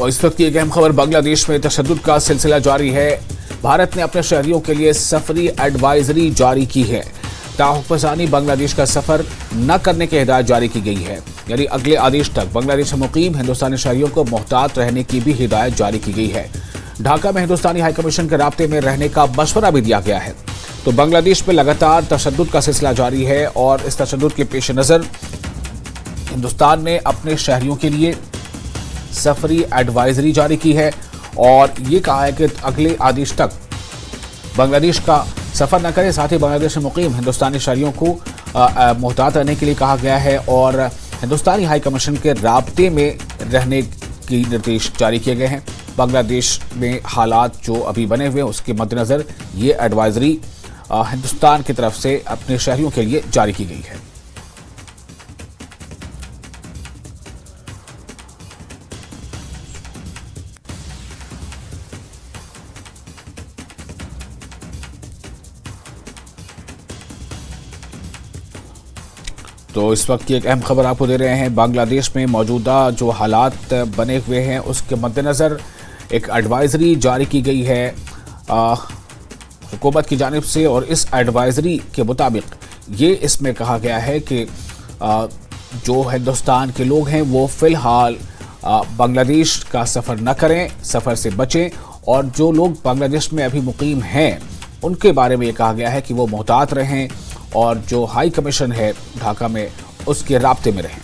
और इस वक्त की एक अहम खबर, बांग्लादेश में तशद्दुद का सिलसिला जारी है। भारत ने अपने शहरियों के लिए सफरी एडवाइजरी जारी की है। ताहुफ़-ए-ज़ानी बांग्लादेश का सफर न करने की हिदायत जारी की गई है। यानी अगले आदेश तक बांग्लादेश में मुकीम हिंदुस्तानी शहरियों को मोहतात रहने की भी हिदायत जारी की गई है। ढाका में हिंदुस्तानी हाई कमीशन के राब्ते में रहने का मशवरा भी दिया गया है। तो बांग्लादेश में लगातार तशद्दुद का सिलसिला जारी है और इस तशद्दुद के पेश नज़र हिंदुस्तान ने अपने शहरियों के लिए सफरी एडवाइजरी जारी की है और ये कहा है कि अगले आदेश तक बांग्लादेश का सफ़र न करें। साथ ही बांग्लादेश में मुकीम हिंदुस्तानी शहरियों को मोहतात रहने के लिए कहा गया है और हिंदुस्तानी हाई कमीशन के राब्ते में रहने की निर्देश जारी किए गए हैं। बांग्लादेश में हालात जो अभी बने हुए हैं उसके मद्देनज़र ये एडवाइजरी हिंदुस्तान की तरफ से अपने शहरियों के लिए जारी की गई है। तो इस वक्त की एक अहम खबर आपको दे रहे हैं। बांग्लादेश में मौजूदा जो हालात बने हुए हैं उसके मद्देनज़र एक एडवाइजरी जारी की गई है हुकूमत की जानिब से और इस एडवाइजरी के मुताबिक ये इसमें कहा गया है कि जो हिंदुस्तान के लोग हैं वो फ़िलहाल बांग्लादेश का सफ़र न करें, सफ़र से बचें और जो लोग बांग्लादेश में अभी मुकीम हैं उनके बारे में ये कहा गया है कि वो मोहतात रहें और जो हाई कमीशन है ढाका में उसके राब्ते में रहें।